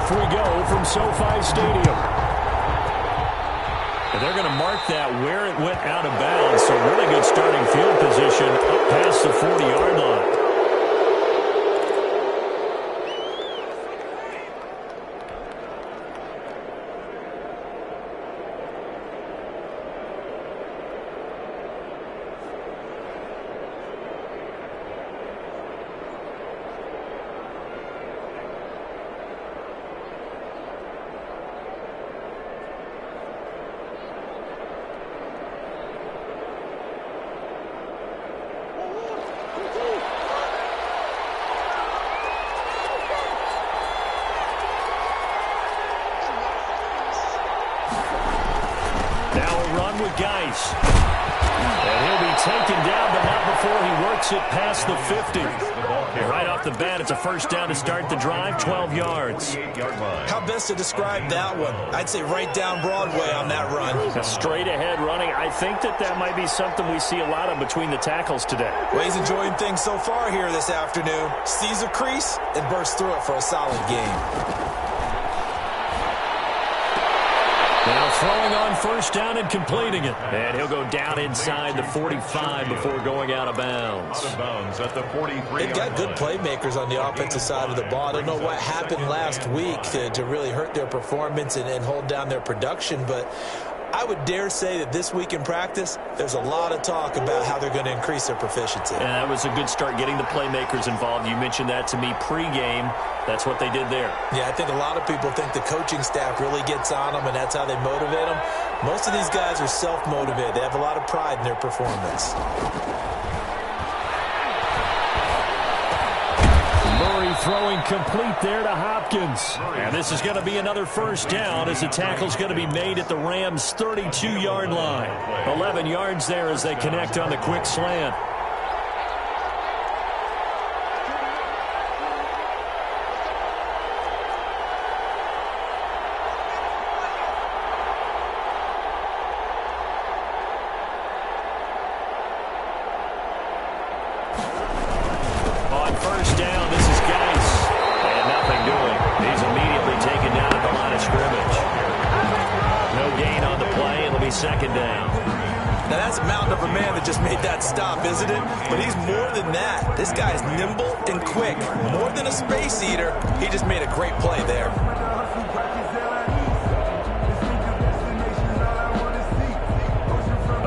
kickoff we go from SoFi Stadium. And they're going to mark that where it went out of bounds. So really good starting field position up past the 40-yard line. And he'll be taken down, but not before he works it past the 50. Right off the bat, it's a first down to start the drive, 12 yards. How best to describe that one? I'd say right down Broadway on that run. A straight-ahead running. I think that might be something we see a lot of between the tackles today. Well, he's enjoying things so far here this afternoon. Sees a crease and bursts through it for a solid game. Now throwing on first down and completing it. And he'll go down inside the 45 before going out of bounds. They've got good playmakers on the offensive side of the ball. I don't know what happened last week to really hurt their performance and hold down their production, but I would dare say that this week in practice, there's a lot of talk about how they're going to increase their proficiency. And that was a good start getting the playmakers involved. You mentioned that to me pregame. That's what they did there. Yeah, I think a lot of people think the coaching staff really gets on them, and that's how they motivate them. Most of these guys are self-motivated. They have a lot of pride in their performance. Throwing complete there to Hopkins. And this is going to be another first down as the tackle's going to be made at the Rams' 32-yard line. 11 yards there as they connect on the quick slant. On first down, this is Geis. And nothing doing. He's immediately taken down at the line of scrimmage. No gain on the play. It'll be second down. Now, that's a mountain of a man that just made that stop, isn't it? But he's more than that. This guy's nimble and quick. More than a space eater. He just made a great play there.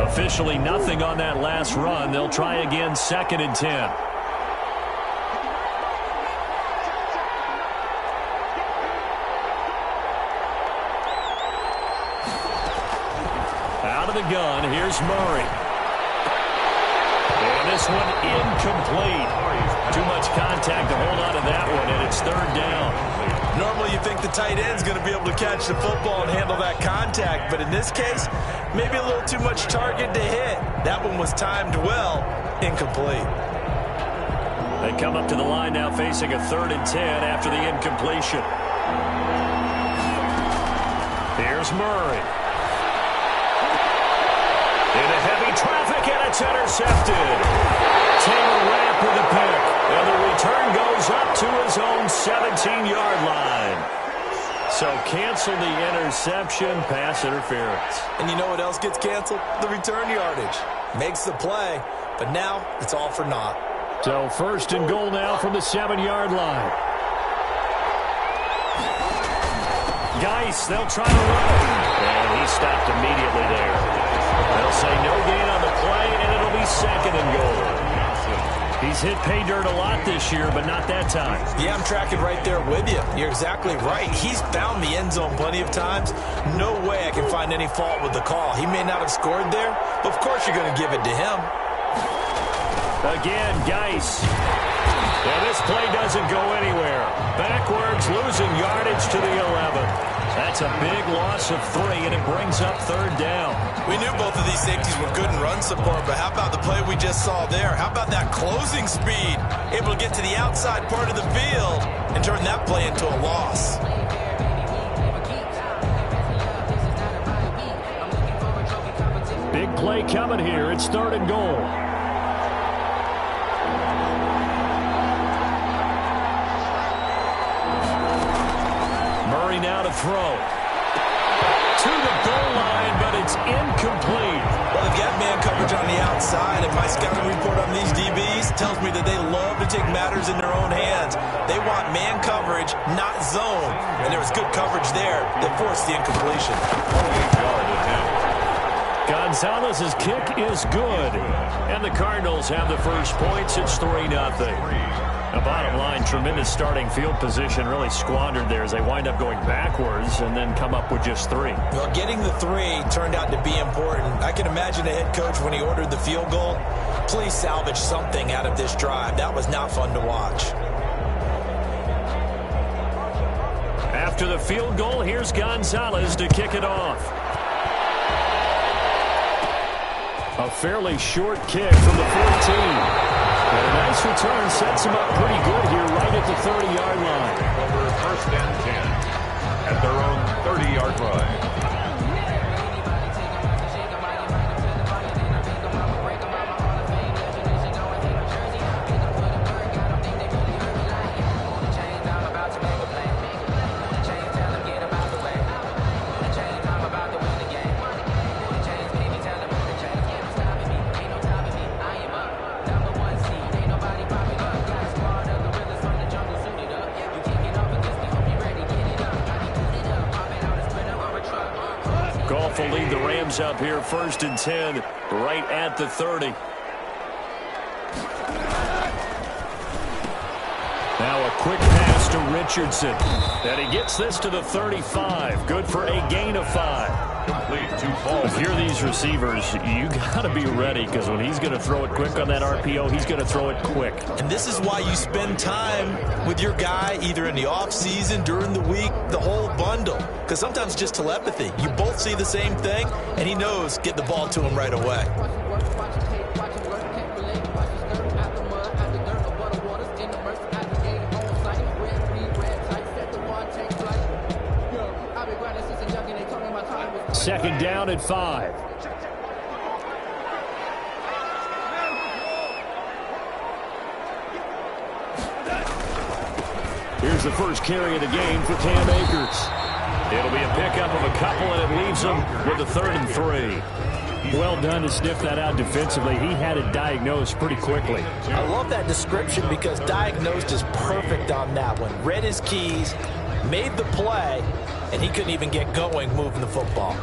Officially nothing on that last run. They'll try again, 2nd and 10. Out of the gun, here's Murray. And this one incomplete. Too much contact to hold on to that one, and it's 3rd down. Normally you think the tight end's going to be able to catch the football and handle that contact, but in this case, maybe a little too much target to hit. That one was timed well, incomplete. They come up to the line now facing a 3rd and 10 after the incompletion. Here's Murray. Into heavy traffic, and it's intercepted. Taylor Rapp with a pick, and the return goes up to his own 17-yard line. So cancel the interception, pass interference. And you know what else gets canceled? The return yardage. Makes the play, but now it's all for naught. So 1st and goal now from the 7-yard line. Geis, they'll try to run it. And he stopped immediately there. They'll say no gain on the play, and it'll be 2nd and goal. He's hit pay dirt a lot this year, but not that time. Yeah, I'm tracking right there with you. You're exactly right. He's found the end zone plenty of times. No way I can find any fault with the call. He may not have scored there, but of course you're going to give it to him. Again, Geis. And this play doesn't go anywhere. Backwards, losing yardage to the 11. That's a big loss of 3, and it brings up 3rd down. We knew both of these safeties were good in run support, but how about the play we just saw there? How about that closing speed? Able to get to the outside part of the field and turn that play into a loss. Big play coming here. It's 3rd and goal. story now to throw. To the goal line, but it's incomplete. Well, they've got man coverage on the outside, and my scouting report on these DBs tells me that they love to take matters in their own hands. They want man coverage, not zone. And there was good coverage there that forced the incompletion. Gonzalez's kick is good. And the Cardinals have the first points. It's 3-0. The bottom line, tremendous starting field position, really squandered there as they wind up going backwards and then come up with just 3. Well, getting the 3 turned out to be important. I can imagine the head coach when he ordered the field goal. Please salvage something out of this drive. That was not fun to watch. After the field goal, here's Gonzalez to kick it off. A fairly short kick from the 14. And a nice return sets him up pretty good here right at the 30-yard line. Over 1st and 10 at their own 30-yard line. Goff will lead the Rams up here 1st and 10 right at the 30. Now a quick pass to Richardson. And he gets this to the 35. Good for a gain of 5. If you're these receivers, you got to be ready because when he's going to throw it quick on that RPO, he's going to throw it quick. And this is why you spend time with your guy either in the offseason, during the week, the whole bundle. Because sometimes just telepathy. You both see the same thing, and he knows get the ball to him right away. Second down at 5. Here's the first carry of the game for Cam Akers. It'll be a pickup of a couple, and it leaves him with a 3rd and 3. Well done to sniff that out defensively. He had it diagnosed pretty quickly. I love that description because diagnosed is perfect on that one. Read his keys, made the play, and he couldn't even get going moving the football.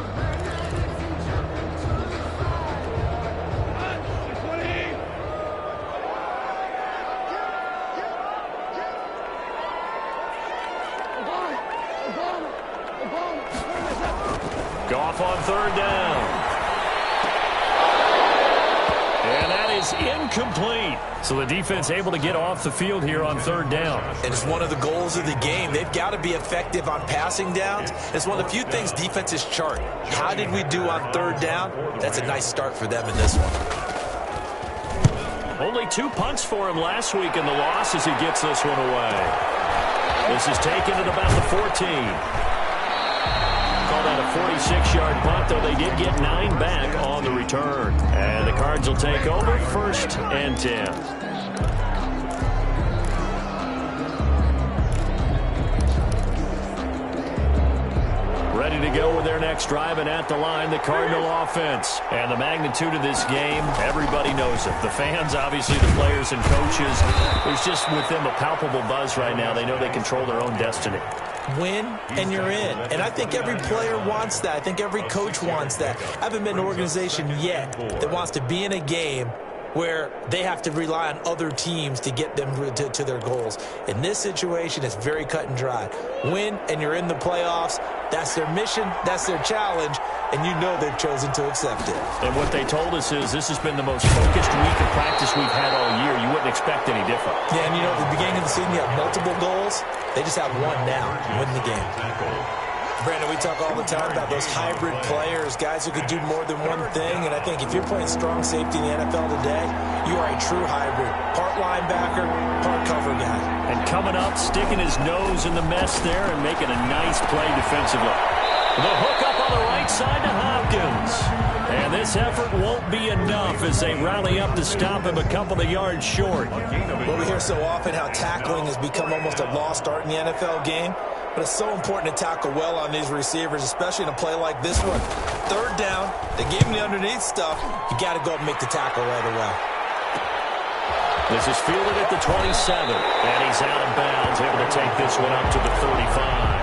Goff on 3rd down. And that is incomplete. So the defense able to get off the field here on 3rd down. And it's one of the goals of the game. They've got to be effective on passing downs. It's one of the few things defenses chart. How did we do on 3rd down? That's a nice start for them in this one. Only 2 punts for him last week in the loss as he gets this one away. This is taken at about the 14. Call that a 46-yard punt, though they did get 9 back on the return. And the Cards will take over 1st and 10. Ready to go with their next drive, and at the line, the Cardinal offense. And the magnitude of this game, everybody knows it. The fans, obviously, the players and coaches. There's just with them a palpable buzz right now. They know they control their own destiny. Win, and you're in. And I think every player wants that. I think every coach wants that. I haven't been an organization yet that wants to be in a game where they have to rely on other teams to get them to their goals. In this situation, it's very cut and dry. Win, and you're in the playoffs. That's their mission. That's their challenge. And you know they've chosen to accept it. And what they told us is this has been the most focused week of practice we've had all year. You wouldn't expect any different. Yeah, and you know, at the beginning of the season, you have multiple goals. They just have one now, win the game. Brandon, we talk all the time about those hybrid players, guys who could do more than one thing. And I think if you're playing strong safety in the NFL today, you are a true hybrid. Part linebacker, part cover guy. And coming up, sticking his nose in the mess there and making a nice play defensively. The hook up on the right side to Hopkins. And this effort won't be enough as they rally up to stop him a couple of yards short. Well, we hear so often how tackling has become almost a lost art in the NFL game. But it's so important to tackle well on these receivers, especially in a play like this one. Third down, they gave him the underneath stuff. You got to go up and make the tackle right away. This is fielded at the 27, and he's out of bounds, able to take this one up to the 35.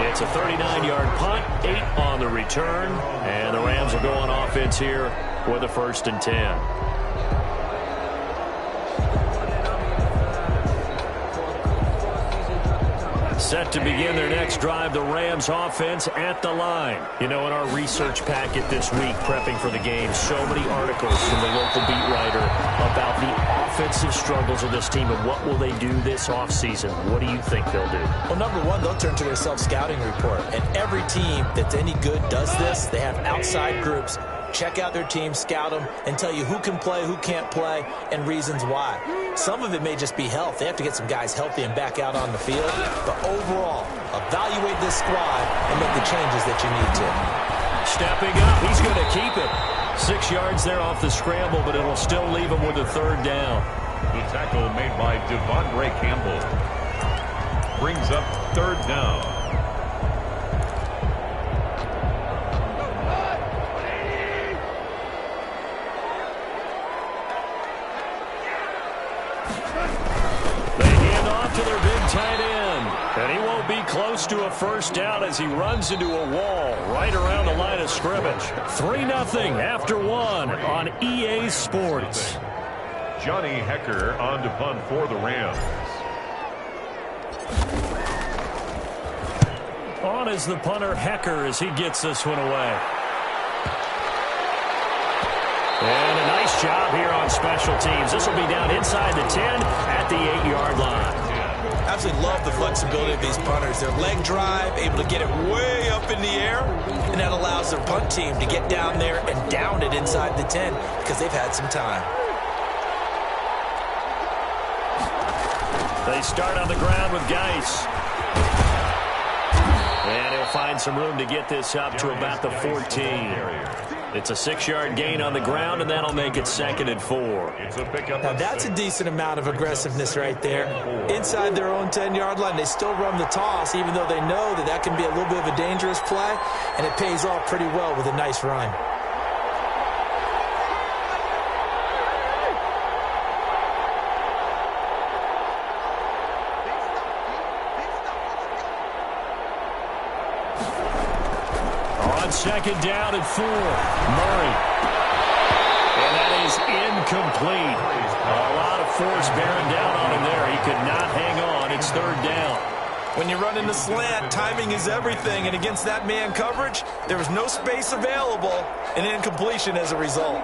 It's a 39-yard punt, 8 on the return, and the Rams will go on offense here with a 1st and 10. Set to begin their next drive, the Rams offense at the line. You know, in our research packet this week, prepping for the game, so many articles from the local beat writer about the offensive struggles of this team and what will they do this offseason. What do you think they'll do? Well, number one, they'll turn to their self-scouting report. And every team that's any good does this. They have outside groups. Check out their team, scout them, and tell you who can play, who can't play, and reasons why. Some of it may just be health. They have to get some guys healthy and back out on the field. But overall, evaluate this squad and make the changes that you need to. Stepping up, he's going to keep it. 6 yards there off the scramble, but it'll still leave him with a 3rd down. The tackle made by Devondre Campbell brings up 3rd down. To their big tight end, and he won't be close to a 1st down as he runs into a wall right around the line of scrimmage. 3-0 after 1 on EA Sports. Johnny Hecker on to punt for the Rams. On is the punter Hecker as he gets this one away. And a nice job here on special teams. This will be down inside the 10 at the 8-yard line. Absolutely love the flexibility of these punters. Their leg drive, able to get it way up in the air, and that allows their punt team to get down there and down it inside the 10 because they've had some time. They start on the ground with Geis. And he'll find some room to get this up to about the 14. It's a 6-yard gain on the ground, and that'll make it 2nd and 4. Now, that's a decent amount of aggressiveness right there. Inside their own 10-yard line, they still run the toss, even though they know that that can be a little bit of a dangerous play, and it pays off pretty well with a nice run. On 2nd down and 4, Murray. And that is incomplete. A lot of force bearing down on him there. He could not hang on. It's 3rd down. When you run in the slant, timing is everything. And against that man coverage, there was no space available, and incompletion as a result.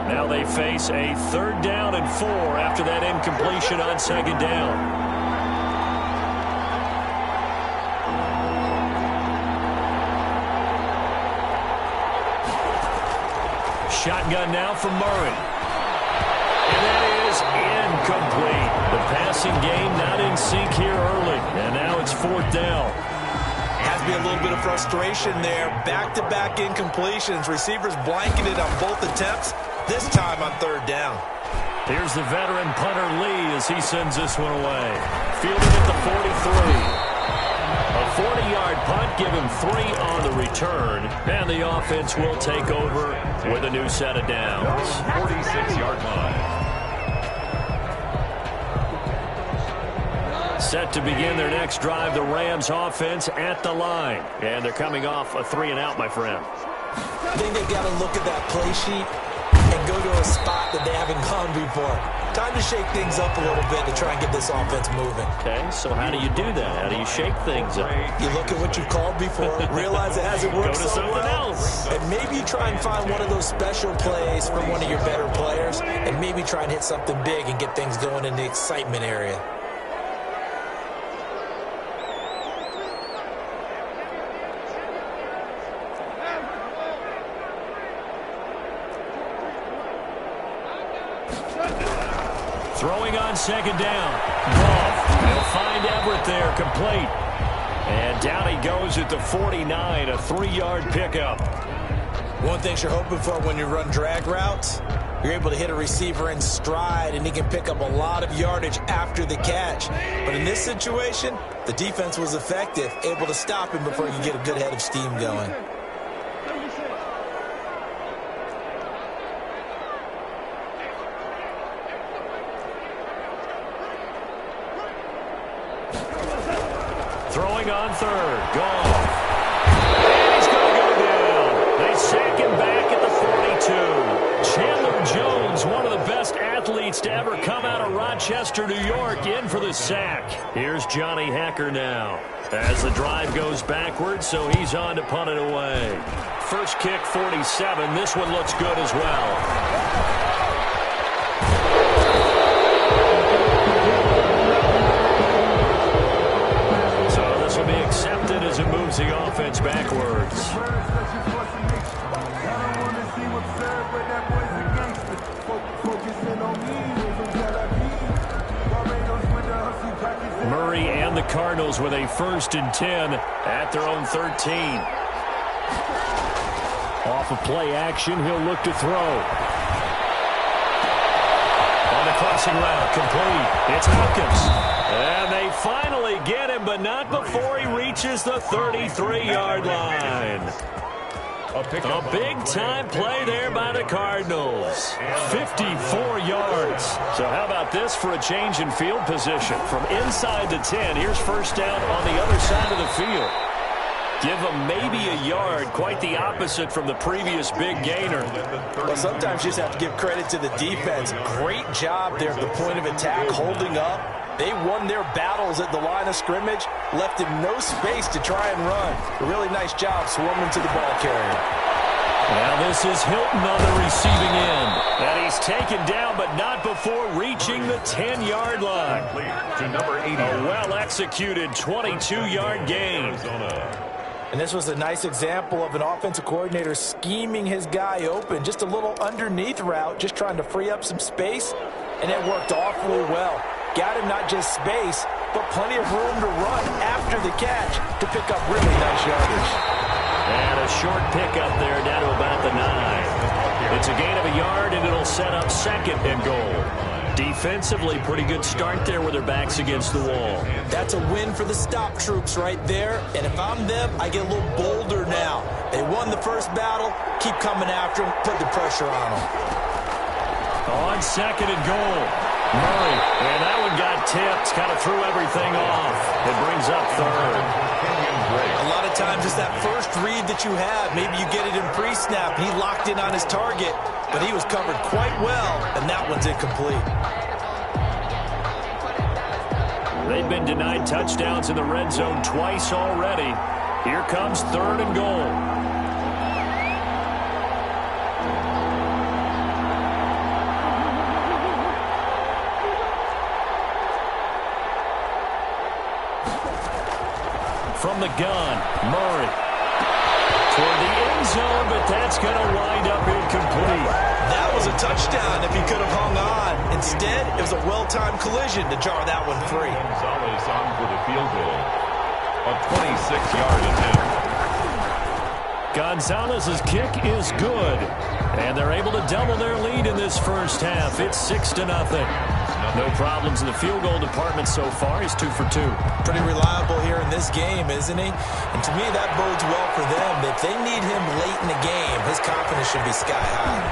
Now they face a 3rd down and 4 after that incompletion on 2nd down. Shotgun now from Murray. And that is incomplete. The passing game not in sync here early. And now it's 4th down. Has to be a little bit of frustration there. Back-to-back incompletions. Receivers blanketed on both attempts, this time on 3rd down. Here's the veteran punter Lee as he sends this one away. Fielded at the 43. A 40-yard punt, give him 3 on the return, and the offense will take over with a new set of downs. 46-yard line. Set to begin their next drive, the Rams offense at the line. And they're coming off a 3-and-out, my friend. I think they've got to look at that play sheet and go to a spot that they haven't gone before. Time to shake things up a little bit to try and get this offense moving. Okay, so how do you do that? How do you shake things up? You look at what you've called before, realize it hasn't worked so well, else. and maybe you try and find one of those special plays from one of your better players, and maybe try and hit something big and get things going in the excitement area. Throwing on 2nd down. Goff. He'll find Everett there, complete. And down he goes at the 49, a 3-yard pickup. One thing you're hoping for when you run drag routes, you're able to hit a receiver in stride, and he can pick up a lot of yardage after the catch. But in this situation, the defense was effective, able to stop him before he could get a good head of steam going. Throwing on third. Goff. And he's going to go down. They sack him back at the 42. Chandler Jones, one of the best athletes to ever come out of Rochester, New York, in for the sack. Here's Johnny Hacker now as the drive goes backwards, so he's on to punt it away. First kick, 47. This one looks good as well. As it moves the offense backwards. Murray and the Cardinals with a 1st and 10 at their own 13. Off of play action, he'll look to throw. On the crossing route, complete. It's Hopkins. And they finally get him, but not before he reaches the 33-yard line. A big-time play there by the Cardinals. 54 yards. So how about this for a change in field position? From inside the 10, here's first down on the other side of the field. Give them maybe a yard, quite the opposite from the previous big gainer. Well, sometimes you just have to give credit to the defense. Great job there at the point of attack, holding up. They won their battles at the line of scrimmage, left him no space to try and run. A really nice job swarming to the ball carrier. Now this is Hilton on the receiving end. And he's taken down, but not before reaching the 10-yard line. To number 80. A well-executed 22-yard gain. And this was a nice example of an offensive coordinator scheming his guy open. Just a little underneath route, just trying to free up some space, and it worked awfully well. Got him not just space, but plenty of room to run after the catch to pick up really nice yardage. And a short pickup there down to about the 9. It's a gain of a yard, and it'll set up 2nd and goal. Defensively, pretty good start there with their backs against the wall. That's a win for the stop troops right there. And if I'm them, I get a little bolder now. They won the first battle. Keep coming after them. Put the pressure on them. On 2nd and goal. Murray, and that one got tipped, kind of threw everything off. It brings up 3rd. A lot of times it's that first read that you have. Maybe you get it in pre-snap. He locked in on his target, but he was covered quite well, and that one's incomplete. They've been denied touchdowns in the red zone twice already. Here comes 3rd and goal. From the gun, Murray. Toward the end zone, but that's going to wind up incomplete. That was a touchdown if he could have hung on. Instead, it was a well-timed collision to jar that one free. Gonzalez on for the field goal. A 26-yard attempt. Gonzalez's kick is good. And they're able to double their lead in this first half. It's 6-0. No problems in the field goal department so far. He's 2 for 2. Pretty reliable here in this game, isn't he? And to me, that bodes well for them. If they need him late in the game, his confidence should be sky high.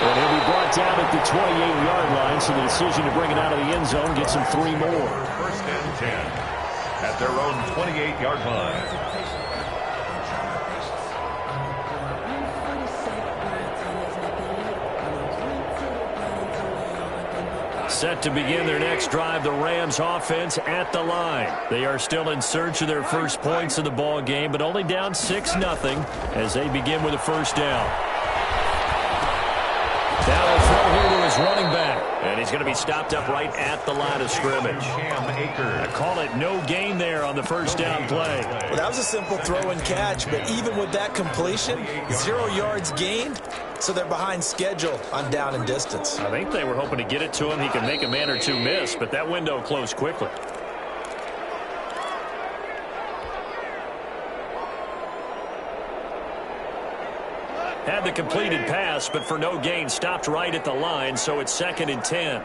And he'll be brought down at the 28-yard line, so the decision to bring it out of the end zone gets him 3 more. 1st and 10 at their own 28-yard line. Set to begin their next drive, the Rams offense at the line. They are still in search of their first points of the ball game, but only down 6-0 as they begin with a first down. Now a throw here to his running back, and he's going to be stopped up right at the line of scrimmage. I call it no gain there on the first down play. Well, that was a simple throw and catch, but even with that completion, 0 yards gained. So they're behind schedule on down and distance. I think they were hoping to get it to him. He can make a man or two miss, but that window closed quickly. Had the completed pass, but for no gain, stopped right at the line, so it's 2nd and 10.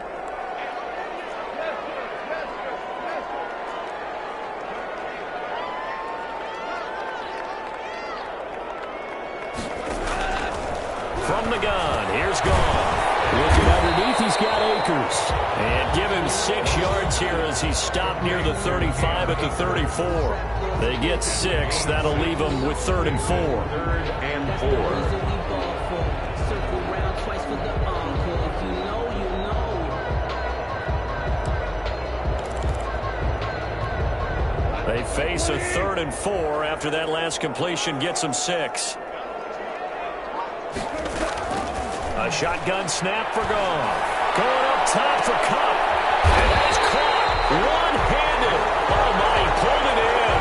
From the gun, here's Goff. Looking underneath, he's got Akers. And give him 6 yards here as he stopped near the 35 at the 34. They get 6. That'll leave them with 3rd and 4. 3rd and 4. They face a 3rd and 4 after that last completion gets them 6. A shotgun snap for Goff. Going up top for Kupp. And that's caught one-handed. Oh, my, he pulled it in.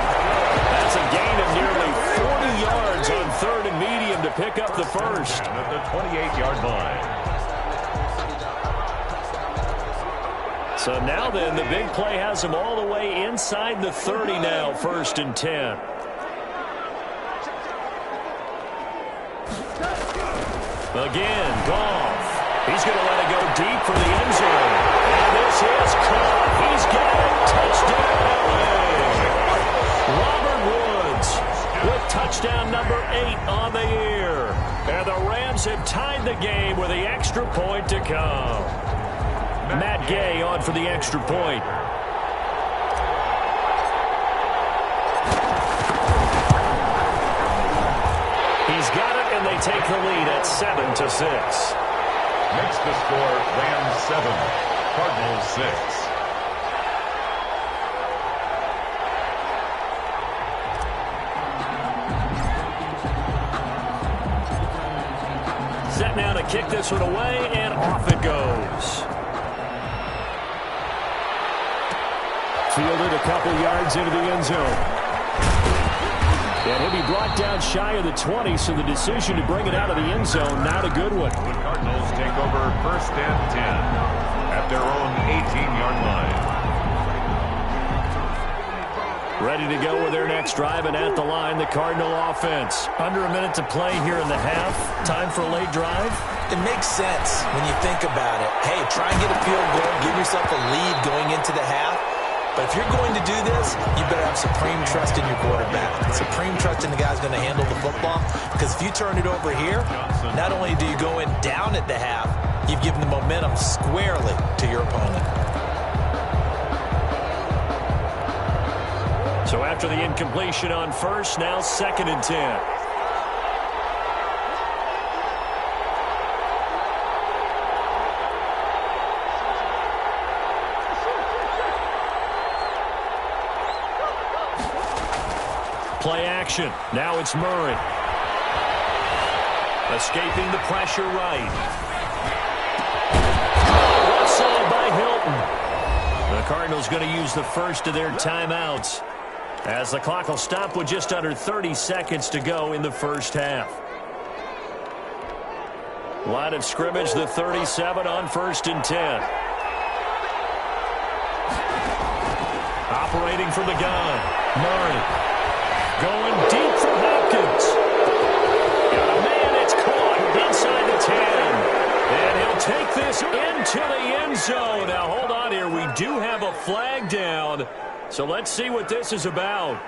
That's a gain of nearly 40 yards on 3rd and medium to pick up the first. At the 28-yard line. So now then, the big play has him all the way inside the 30 now, 1st and 10. Again, Goff. He's going to let it go deep for the end zone. And this is caught. He's got it. Touchdown, LA. Robert Woods with touchdown number 8 on the year. And the Rams have tied the game with the extra point to come. Matt Gay on for the extra point. He's got it, and they take the lead at 7-6. Makes the score Rams 7, Cardinals 6. Set now to kick this one away, and off it goes. Fielded a couple yards into the end zone. And he'll be brought down shy of the 20, so the decision to bring it out of the end zone, not a good one. The Cardinals take over 1st and 10 at their own 18-yard line. Ready to go with their next drive, and at the line, the Cardinal offense. Under a minute to play here in the half. Time for a late drive. It makes sense when you think about it. Hey, try and get a field goal, give yourself a lead going into the half. But if you're going to do this, you better have supreme trust in your quarterback. Supreme trust in the guy's going to handle the football. Because if you turn it over here, not only do you go in down at the half, you've given the momentum squarely to your opponent. So after the incompletion on first, now 2nd and 10. Play action. Now it's Murray. Escaping the pressure right. Whistle by Hilton. The Cardinals going to use the first of their timeouts, as the clock will stop with just under 30 seconds to go in the first half. Line of scrimmage, the 37 on 1st and 10. Operating from the gun. Murray. Going deep for Hopkins. Got a man, it's caught inside the 10. And he'll take this into the end zone. Now, hold on here. We do have a flag down. So let's see what this is about.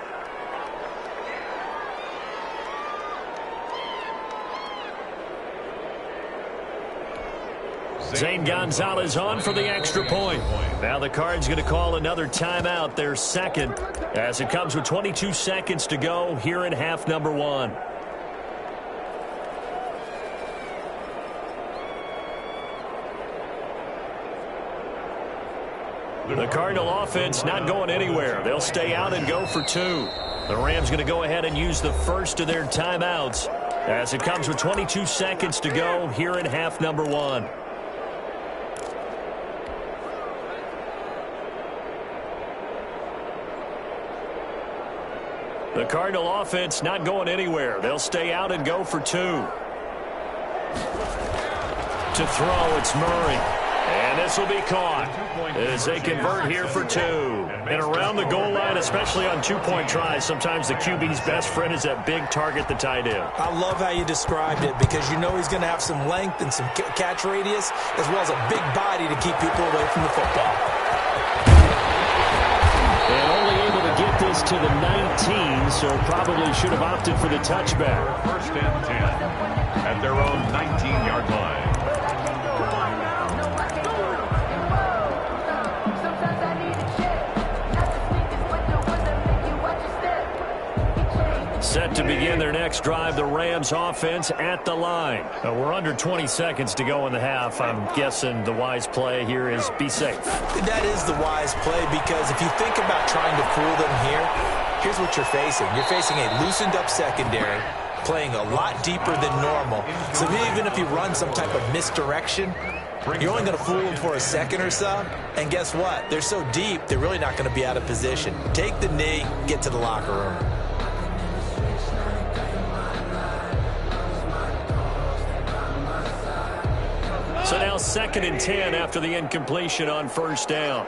Zane Gonzalez on for the extra point. Now the Cards going to call another timeout, their second, as it comes with 22 seconds to go here in half number 1. The Cardinal offense not going anywhere. They'll stay out and go for 2. The Rams going to go ahead and use the first of their timeouts, as it comes with 22 seconds to go here in half number 1. The Cardinal offense not going anywhere. They'll stay out and go for 2. To throw, it's Murray. And this will be caught as they convert here for two. And around the goal line, especially on two-point tries, sometimes the QB's best friend is that big target, the tight end. I love how you described it because you know he's going to have some length and some catch radius as well as a big body to keep people away from the football. And only able to get this to the 19, so probably should have opted for the touchback. First and 10 at their own 19-yard line. Set to begin their next drive, the Rams offense at the line. We're under 20 seconds to go in the half. I'm guessing the wise play here is be safe. That is the wise play because if you think about trying to fool them here, here's what you're facing. You're facing a loosened up secondary, playing a lot deeper than normal. So even if you run some type of misdirection, you're only going to fool them for a second or so. And guess what? They're so deep, they're really not going to be out of position. Take the knee, get to the locker room. So now 2nd and 10 after the incompletion on first down.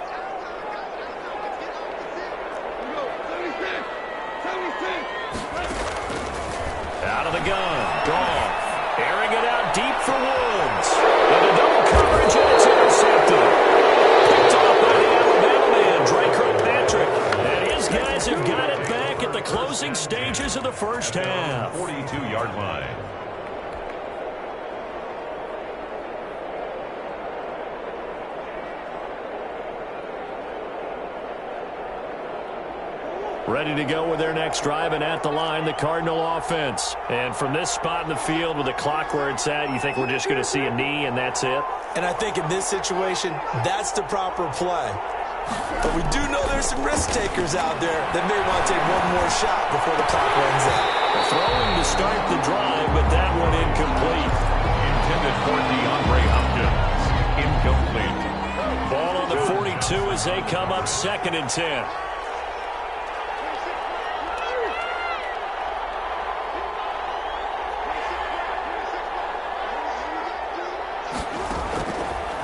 Out of the gun. Goff. Airing it out deep for Woods. And a double coverage, and it's intercepted. Picked off by the Alabama man, Drake Kirkpatrick. And his guys have got it back at the closing stages of the first half. 42-yard line. Ready to go with their next drive, and at the line, the Cardinal offense. And from this spot in the field with the clock where it's at, you think we're just going to see a knee and that's it? And I think in this situation, that's the proper play. But we do know there's some risk takers out there that may want to take one more shot before the clock runs out. Throwing to start the drive, but that one incomplete. Intended for DeAndre Hopkins. Incomplete. Ball on the 42 as they come up 2nd and 10.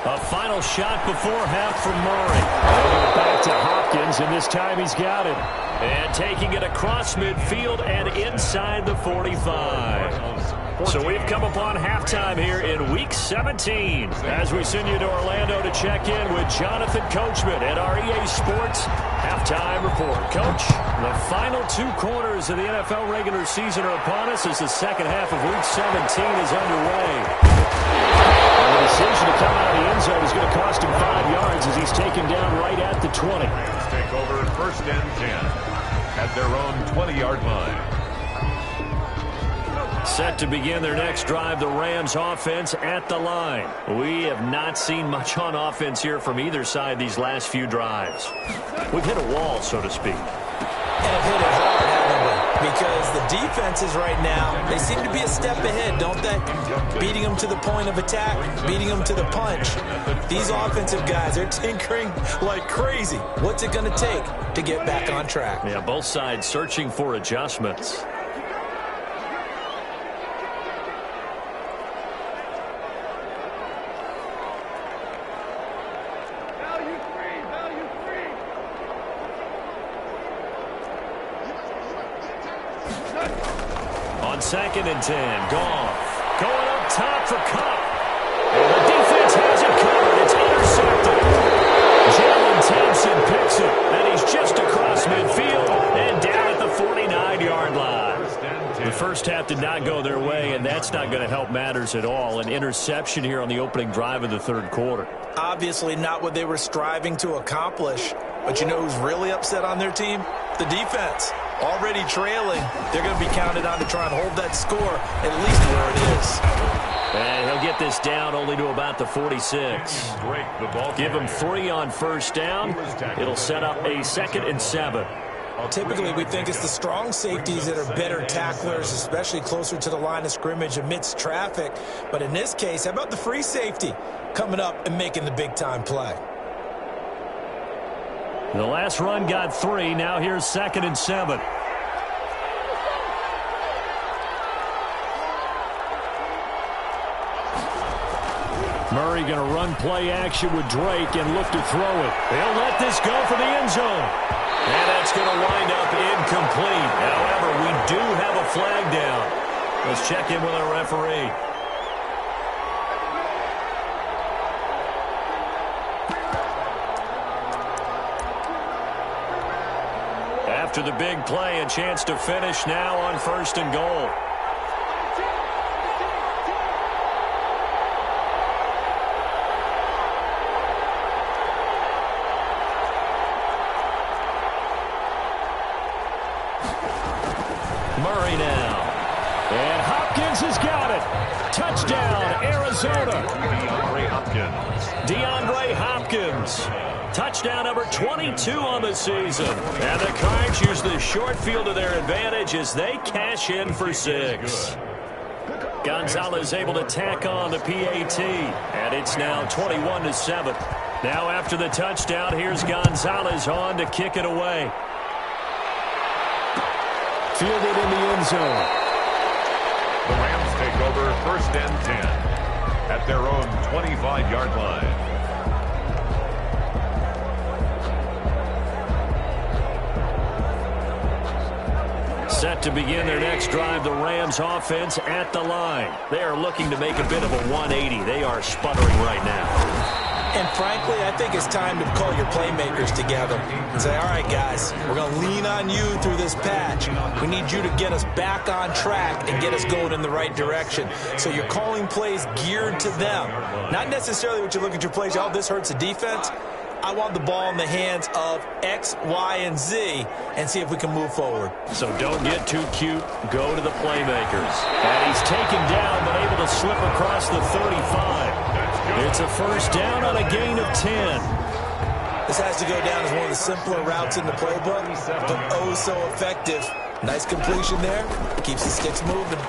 A final shot before half from Murray. Back to Hopkins, and this time he's got it. And taking it across midfield and inside the 45. So we've come upon halftime here in Week 17 as we send you to Orlando to check in with Jonathan Coachman at our EA Sports Halftime Report. Coach, the final two quarters of the NFL regular season are upon us as the second half of Week 17 is underway. And the decision to come out of the end zone is going to cost him 5 yards as he's taken down right at the 20. Rams take over first and 10 at their own 20-yard line. Set to begin their next drive, the Rams offense at the line. We have not seen much on offense here from either side these last few drives. We've hit a wall, so to speak. And have hit it hard, haven't we? Because the defenses right now, they seem to be a step ahead, don't they? Beating them to the point of attack, beating them to the punch. These offensive guys, they're tinkering like crazy. What's it going to take to get back on track? Yeah, both sides searching for adjustments. On 2nd and 10, Goff going up top for Cup. And the defense has it covered. It's intercepted. Jalen Thompson picks it, and he's just across midfield and down at the 49-yard line. The first half did not go their way, and that's not going to help matters at all. An interception here on the opening drive of the third quarter. Obviously not what they were striving to accomplish. But you know who's really upset on their team? The defense. Already trailing, they're going to be counted on to try and hold that score at least where it is. And he'll get this down only to about the 46. Give him 3 on first down. It'll set up a 2nd and 7. Typically, we think it's the strong safeties that are better tacklers, especially closer to the line of scrimmage amidst traffic. But in this case, how about the free safety coming up and making the big-time play? The last run got 3. Now here's 2nd and 7. Murray going to run play action with Drake and look to throw it. They'll let this go for the end zone. And that's going to wind up incomplete. However, we do have a flag down. Let's check in with our referee. After the big play, a chance to finish now on 1st and goal. Murray now. And Hopkins has got it. Touchdown, Arizona. DeAndre Hopkins. Touchdown number 22 on the season. And the Cards use the short field to their advantage as they cash in for 6. Gonzalez able to tack on the PAT. And it's now 21-7. Now after the touchdown, here's Gonzalez on to kick it away. Fielded in the end zone. The Rams take over 1st and 10 at their own 25-yard line. Set to begin their next drive, the Rams offense at the line. They are looking to make a bit of a 180. They are sputtering right now. And frankly, I think it's time to call your playmakers together and say, all right, guys, we're going to lean on you through this patch. We need you to get us back on track and get us going in the right direction. So you're calling plays geared to them. Not necessarily what you look at your plays, oh, this hurts the defense. I want the ball in the hands of X, Y, and Z and see if we can move forward. So don't get too cute. Go to the playmakers. And he's taken down but able to slip across the 35. It's a 1st down on a gain of 10. This has to go down as one of the simpler routes in the playbook, but oh so effective. Nice completion there. Keeps the sticks moving.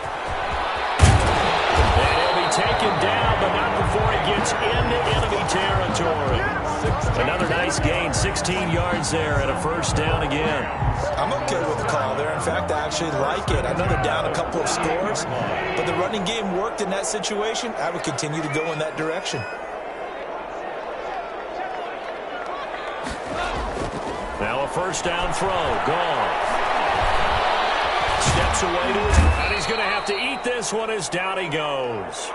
And he'll be taken down, but not before he gets into enemy territory. Another nice gain, 16 yards there, and a 1st down again. I'm okay with the call there. In fact, I actually like it. I know they're down a couple of scores, but the running game worked in that situation. I would continue to go in that direction. Now a 1st down throw, gone. Steps away to his, and he's going to have to eat this one as down he goes.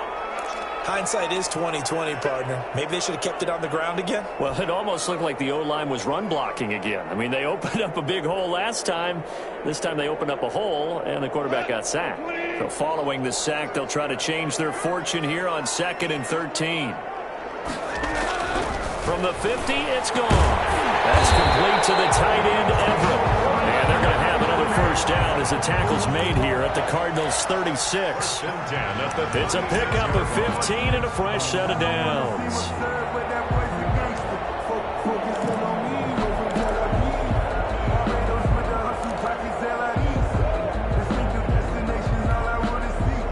Hindsight is 20/20, partner. Maybe they should have kept it on the ground again. Well, it almost looked like the O-line was run blocking again. I mean, they opened up a big hole last time. This time they opened up a hole, and the quarterback got sacked. So following the sack, they'll try to change their fortune here on 2nd and 13. From the 50, it's gone. That's complete to the tight end, Everett. And they're going to have another 1st down as the tackle's made here at the Cardinals' 36. It's a pickup of 15 and a fresh set of downs.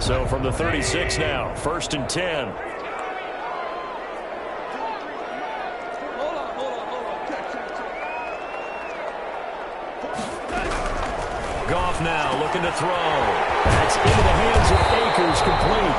So from the 36 now, 1st and 10. Goff now looking to throw. That's into the hands of Akers, complete.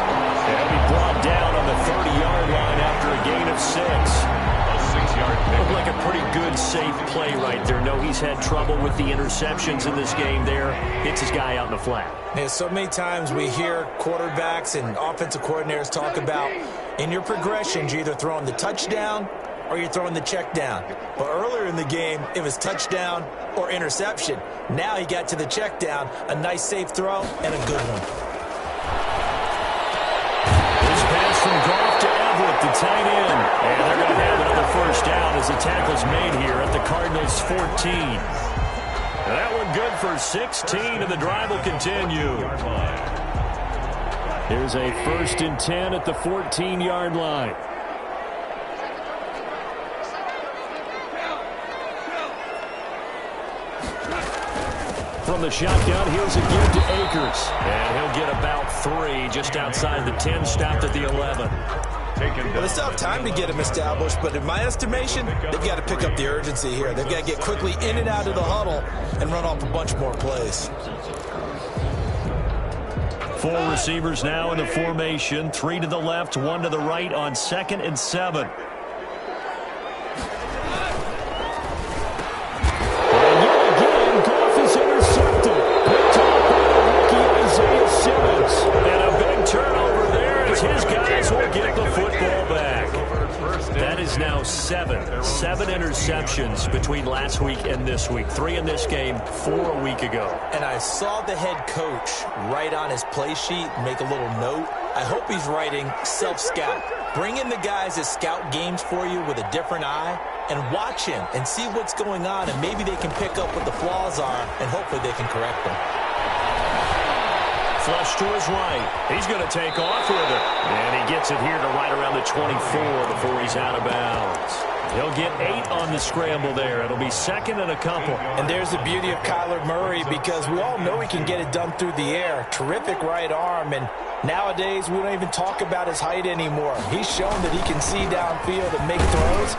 They'll be brought down on the 30-yard line after a gain of 6. A 6-yard pick. Looked like a pretty good, safe play right there. No, he's had trouble with the interceptions in this game there. Hits his guy out in the flat. Yeah, so many times we hear quarterbacks and offensive coordinators talk about in your progressions, you're either throwing the touchdown or you're throwing the check down. But earlier in the game, it was touchdown or interception. Now he got to the check down, a nice safe throw, and a good one. This pass from Goff to Everett, the tight end. And they're going to have another 1st down as the tackle's made here at the Cardinals' 14. That one good for 16, and the drive will continue. Here's a 1st and 10 at the 14-yard line. From the shotgun, here's a give to Akers. And he'll get about 3 just outside the 10, stopped at the 11. Well, they still have time to get him established, but in my estimation, they've got to pick up the urgency here. They've got to get quickly in and out of the huddle and run off a bunch more plays. 4 receivers now in the formation. 3 to the left, 1 to the right on 2nd and 7. And yet again, Goff is intercepted. Picked off by the rookie Isaiah Simmons. And a big turnover there as his guys will get the football back. That is now 7 interceptions between last week and this week. 3 in this game, 4 a week ago. And I saw the head coach write on his play sheet, make a little note. I hope he's writing self-scout. Bring in the guys that scout games for you with a different eye and watch him and see what's going on, and maybe they can pick up what the flaws are, and hopefully they can correct them. Flush to his right. He's going to take off with it. And he gets it here to right around the 24 before he's out of bounds. He'll get 8 on the scramble there. It'll be 2nd and a couple. And there's the beauty of Kyler Murray, because we all know he can get it done through the air. Terrific right arm, and nowadays we don't even talk about his height anymore. He's shown that he can see downfield and make throws,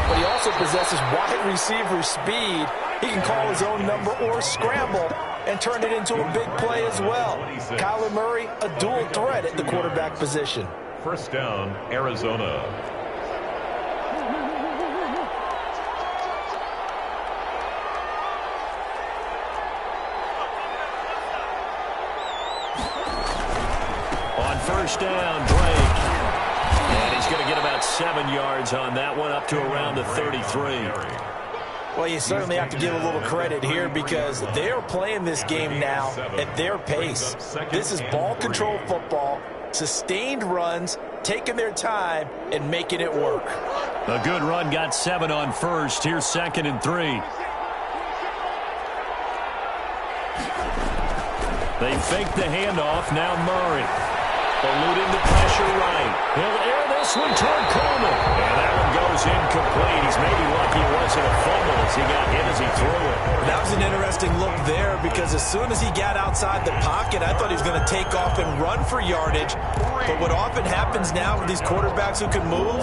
but he also possesses wide receiver speed. He can call his own number or scramble and turn it into a big play as well. Kyler Murray, a dual threat at the quarterback position. First down, Arizona. On first down, Drake. And he's going to get about 7 yards on that one, up to around the 33. Well, you certainly have to give a little credit here, because they're playing this game now at their pace. This is ball control football, sustained runs, taking their time, and making it work. A good run, got 7 on first. Here's 2nd and 3. They fake the handoff. Now Murray. Eluding the pressure right. He'll air this one toward Coleman. And that one goes incomplete. He's maybe lucky it wasn't a fumble as he got hit as he threw it. That was an interesting look there, because as soon as he got outside the pocket, I thought he was going to take off and run for yardage. But what often happens now with these quarterbacks who can move,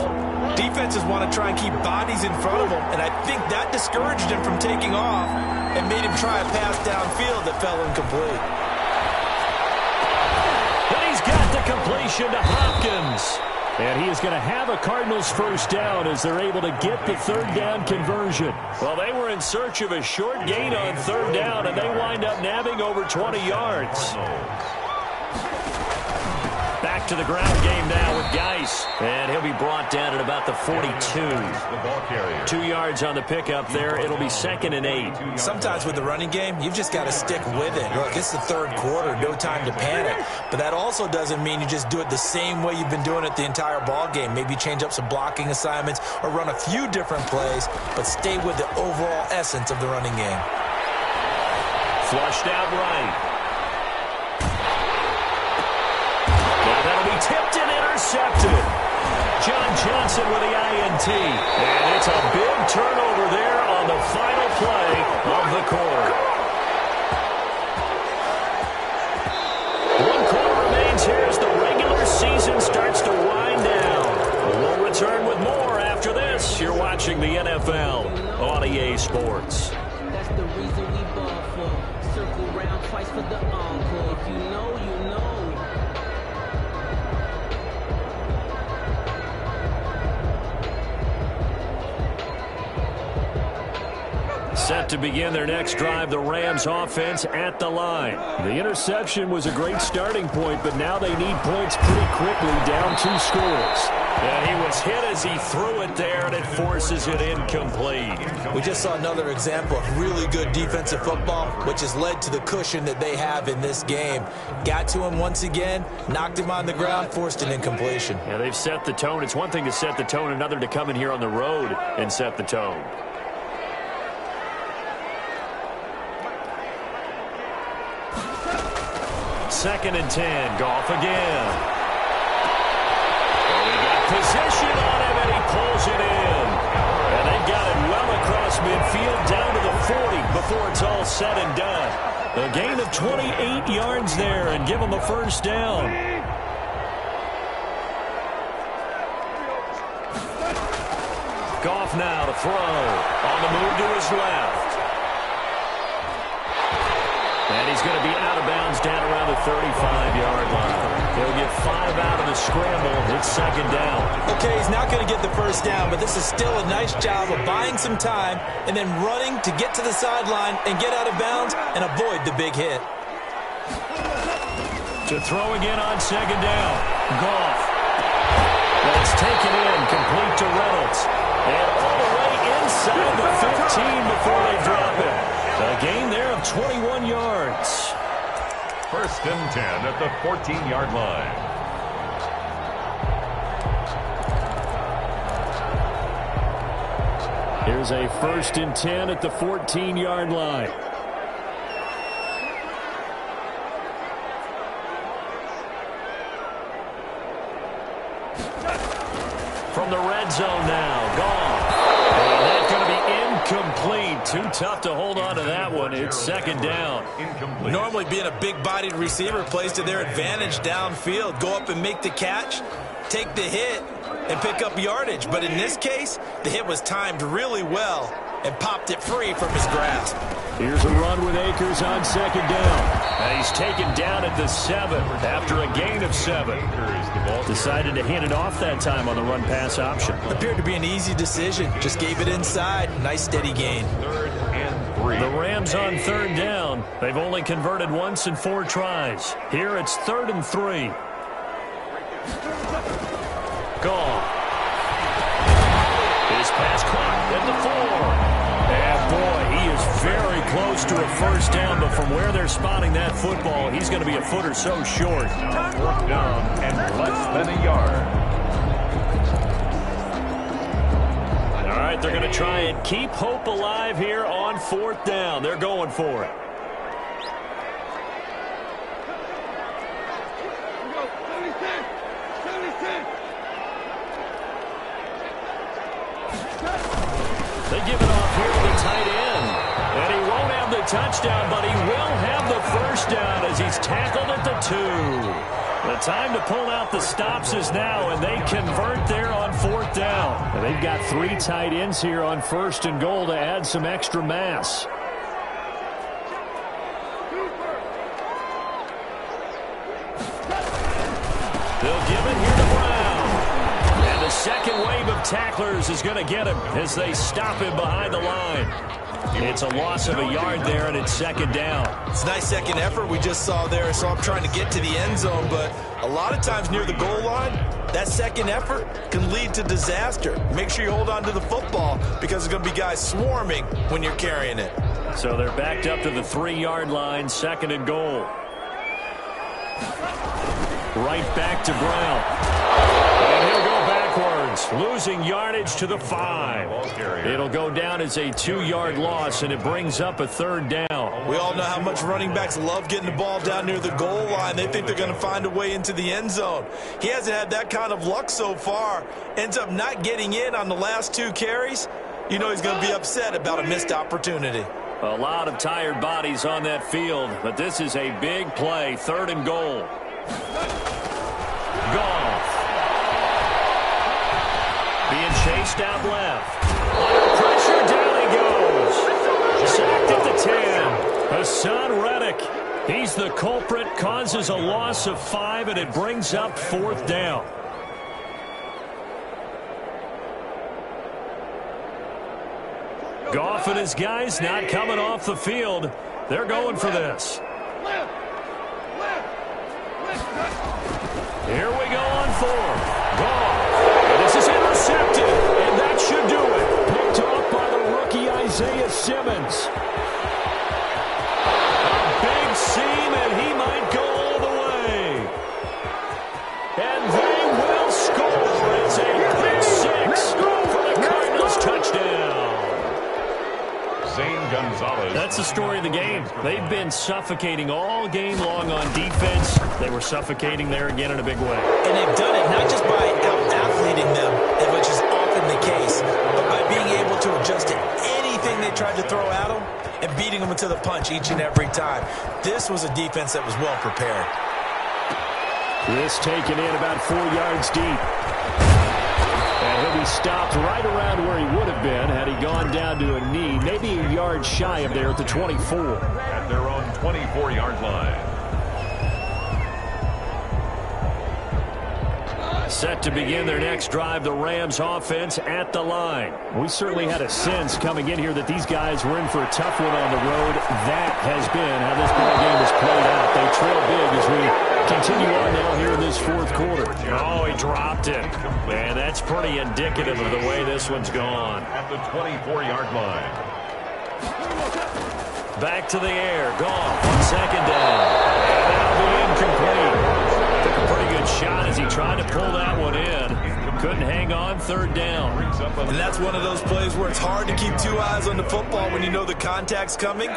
defenses want to try and keep bodies in front of them. And I think that discouraged him from taking off and made him try a pass downfield that fell incomplete. Completion to Hopkins. And he is going to have a Cardinals first down as they're able to get the 3rd down conversion. Well, they were in search of a short gain on 3rd down, and they wind up nabbing over 20 yards. Back to the ground game now with Geis. And he'll be brought down at about the 42. 2 yards on the pickup there. It'll be 2nd and 8. Sometimes with the running game, you've just got to stick with it. Look, it's the 3rd quarter, no time to panic. But that also doesn't mean you just do it the same way you've been doing it the entire ball game. Maybe change up some blocking assignments or run a few different plays, but stay with the overall essence of the running game. Flushed out right. Tipped and intercepted. John Johnson with the INT. And it's a big turnover there on the final play of the quarter. 1 quarter remains here as the regular season starts to wind down. We'll return with more after this. You're watching the NFL on EA Sports. That's the reason we ball for. Circle round twice for the encore. If you know, you know. Set to begin their next drive, the Rams offense at the line. The interception was a great starting point, but now they need points pretty quickly, down 2 scores. And he was hit as he threw it there, and it forces it incomplete. We just saw another example of really good defensive football, which has led to the cushion that they have in this game. Got to him once again, knocked him on the ground, forced an incompletion. Yeah, they've set the tone. It's one thing to set the tone, another to come in here on the road and set the tone. Second and 10. Goff again. Oh, he got position on him, and he pulls it in. And they got it well across midfield down to the 40 before it's all said and done. A gain of 28 yards there and give them a first down. Goff now to throw. On the move to his left. And he's going to be out of bounds down around the 35-yard line. They'll get 5 out of the scramble. It's second down. Okay, he's not going to get the first down, but this is still a nice job of buying some time and then running to get to the sideline and get out of bounds and avoid the big hit. To throw again on second down. Goff. That's taken in, complete to Reynolds. And all the way inside the 15 before they drop it. A gain there of 21 yards. First and 10 at the 14-yard line. Here's a first and 10 at the 14-yard line. From the red zone now, Goff. And that's going to be incomplete. Too tough to hold on to that one. It's second down. Incomplete. Normally being a big-bodied receiver plays to their advantage downfield. Go up and make the catch, take the hit, and pick up yardage. But in this case, the hit was timed really well and popped it free from his grasp. Here's a run with Akers on second down. And he's taken down at the 7 after a gain of 7. Decided to hand it off that time on the run-pass option. Appeared to be an easy decision. Just gave it inside. Nice steady gain. Third and 3. The Rams on third down. They've only converted once in 4 tries. Here it's 3rd and 3. Goff. His pass caught at the 4. And boy, he is very close to a first down, but from where they're spotting that football, he's going to be a foot or so short. Fourth down and less than a yard. All right, they're going to try and keep hope alive here on 4th down. They're going for it. They give it off here to the tight end. And he won't have the touchdown, but he will have the first down as he's tackled at the 2. The time to pull out the stops is now, and they convert there on 4th down. And they've got 3 tight ends here on 1st and goal to add some extra mass. They'll give it here to Brown. And the second wave of tacklers is going to get him as they stop him behind the line. It's a loss of a yard there, and it's second down. It's a nice second effort we just saw there, so I'm trying to get to the end zone, but a lot of times near the goal line, that second effort can lead to disaster. Make sure you hold on to the football because there's going to be guys swarming when you're carrying it. So they're backed up to the 3-yard line, 2nd and goal. Right back to Brown. And he'll go backwards, losing yardage to the 5. It'll go down as a 2-yard loss, and it brings up a 3rd down. We all know how much running backs love getting the ball down near the goal line. They think they're going to find a way into the end zone. He hasn't had that kind of luck so far. Ends up not getting in on the last 2 carries. You know he's going to be upset about a missed opportunity. A lot of tired bodies on that field, but this is a big play, 3rd and goal. Goff. Being chased out left. Under pressure, down he goes. Sacked at the 10. Hassan Reddick. He's the culprit, causes a loss of 5, and it brings up 4th down. Goff and his guys not coming off the field. They're going for this. Here we go on 4th. Goff. And this is intercepted. And that should do it. Picked off by the rookie Isaiah Simmons. A big seam, and he might go all the way. And they will score. It's a pick 6 for the Cardinals touchdown. Zane Gonzalez. That's the story of the game. They've been suffocating all game long on defense. They were suffocating there again in a big way. And they've done it not just by out-athleting them, which is often the case, but by being able to adjust to anything they tried to throw at them and beating them into the punch each and every time. This was a defense that was well prepared. This taken in about 4 yards deep. And he'll be he stopped right around where he would have been had he gone down to a knee, maybe a yard shy of there at the 24. At their own 24-yard line. Set to begin their next drive, the Rams offense at the line. We certainly had a sense coming in here that these guys were in for a tough one on the road. That has been how this ball game has played out. They trail big as we continue on now here in this fourth quarter. Oh, he dropped it. Man, that's pretty indicative of the way this one's gone. At the 24-yard line. Back to the air. Goff on second down. And that'll be incomplete. Took a pretty good shot as he tried to pull that one in. Couldn't hang on, third down. And that's one of those plays where it's hard to keep two eyes on the football when you know the contact's coming,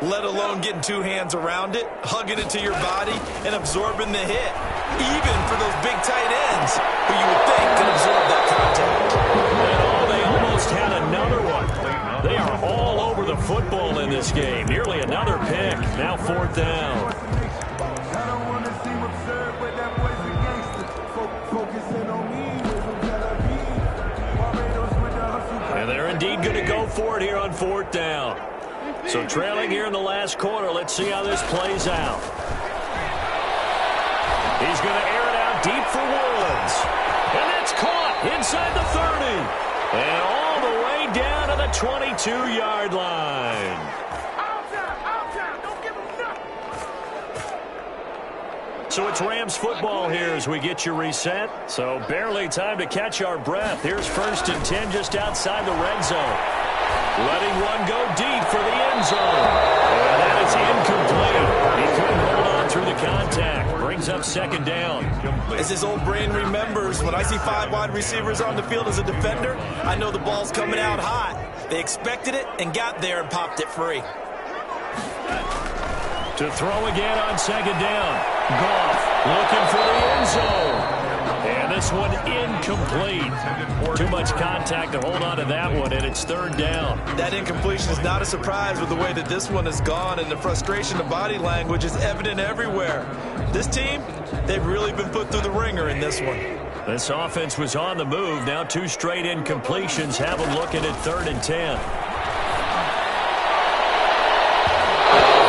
let alone getting two hands around it, hugging it to your body, and absorbing the hit. Even for those big tight ends who you would think can absorb that contact. And they almost had another one. They are all over the football in this game. Nearly another pick. Now fourth down. And they're indeed going to go for it here on fourth down. So trailing here in the last quarter. Let's see how this plays out. He's going to air it out deep for Woods. And that's caught inside the 30. And all the way down to the 22-yard line. So it's Rams football here as we get you reset. So barely time to catch our breath. Here's 1st and 10 just outside the red zone. Letting one go deep for the end zone. And that is incomplete. He couldn't hold on through the contact. Brings up second down. As his old brain remembers, when I see 5 wide receivers on the field as a defender, I know the ball's coming out hot. They expected it and got there and popped it free. To throw again on second down. Goff looking for the end zone. And this one incomplete. Too much contact to hold on to that one, and it's third down. That incompletion is not a surprise with the way that this one has gone, and the frustration of body language is evident everywhere. This team, they've really been put through the ringer in this one. This offense was on the move. Now 2 straight incompletions have them looking at 3rd and 10.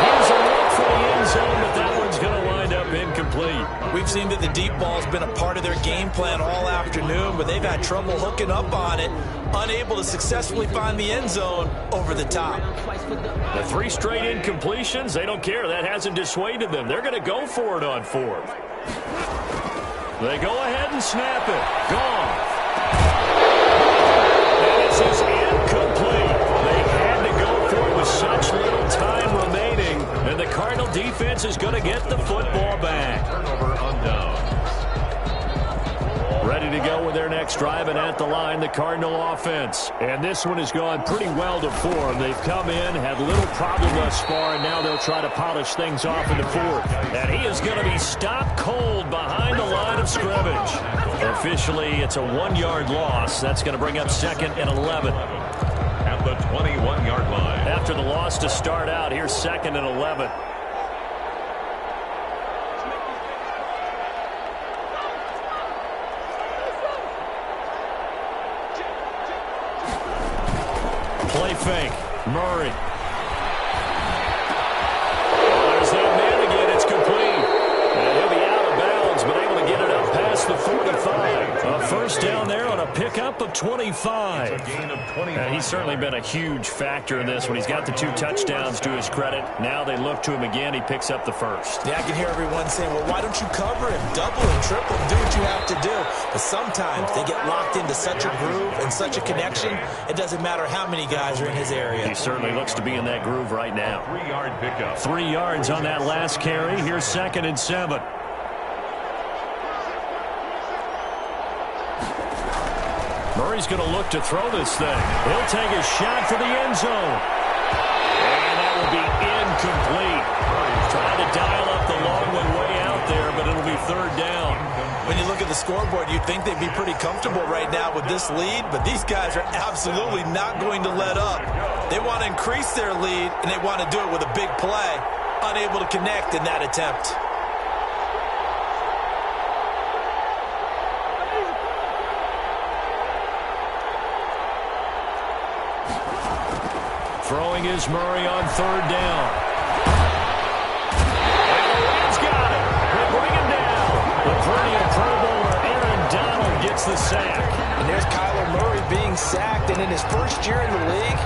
Here's a look for the end zone, but that one's going to wind up incomplete. We've seen that the deep ball's been a part of their game plan all afternoon, but they've had trouble hooking up on it, unable to successfully find the end zone over the top. The 3 straight incompletions, they don't care. That hasn't dissuaded them. They're going to go for it on 4th. They go ahead and snap it. Gone. And this is incomplete. They had to go for it with such little time remaining. And the Cardinal defense is going to get the football back. Turnover on downs. Ready to go with their next drive, and at the line, the Cardinal offense. And this one has gone pretty well to form. They've come in, had little problem thus far, and now they'll try to polish things off in the 4th. And he is going to be stopped cold behind the line of scrimmage. Officially, it's a 1-yard loss. That's going to bring up 2nd and 11. At the 21-yard line. After the loss to start out, here's 2nd and 11. Play fake. Murray. There's that man again. It's complete. And he'll be out of bounds, but able to get it up past the 45. A first down there on a pickup of 25. It's a gain of 25. And he's certainly been a huge factor in this one. He's got the 2 touchdowns to his credit. Now they look to him again. He picks up the first. Yeah, I can hear everyone saying, well, why don't you cover him, double him, triple him, do what you have to do. But sometimes they get locked into such a groove and such a connection, it doesn't matter how many guys are in his area. He certainly looks to be in that groove right now. 3-yard pickup. 3 yards on that last carry. Here's 2nd and 7. Murray's going to look to throw this thing. He'll take a shot for the end zone. And that will be incomplete. Trying to dial up the long one way out there, but it'll be 3rd down. When you look at the scoreboard, you'd think they'd be pretty comfortable right now with this lead, but these guys are absolutely not going to let up. They want to increase their lead, and they want to do it with a big play. Unable to connect in that attempt. throwing is Murray on third down. And the Rams got it. They bring him down. The perennial Pro Bowler Aaron Donald gets the sack. And there's Kyler Murray being sacked, and in his first year in the league,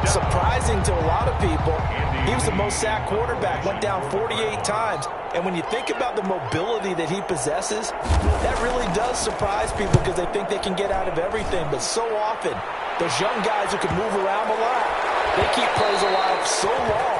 surprising to a lot of people, he was the most sacked quarterback, went down 48 times. And when you think about the mobility that he possesses, that really does surprise people because they think they can get out of everything. But so often, those young guys who can move around a lot, they keep plays alive so long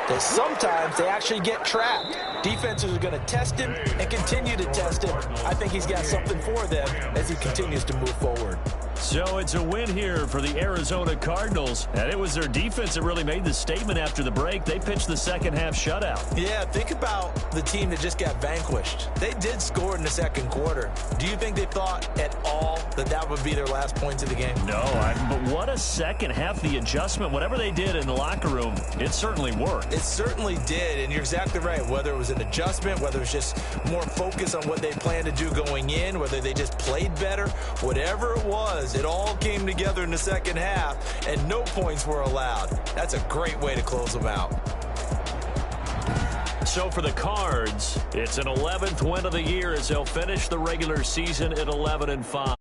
that sometimes they actually get trapped. Defenses are going to test him and continue to test him. I think he's got something for them as he continues to move forward. So it's a win here for the Arizona Cardinals. And it was their defense that really made the statement after the break. They pitched the second half shutout. Yeah, think about the team that just got vanquished. They did score in the second quarter. Do you think they thought at all that that would be their last points of the game? No, but what a second half. The adjustment, whatever they did in the locker room, it certainly worked. It certainly did, and you're exactly right. Whether it was an adjustment, whether it was just more focus on what they planned to do going in, whether they just played better, whatever it was, it all came together in the second half, and no points were allowed. That's a great way to close them out. So for the Cards, it's an 11th win of the year as they'll finish the regular season at 11-5.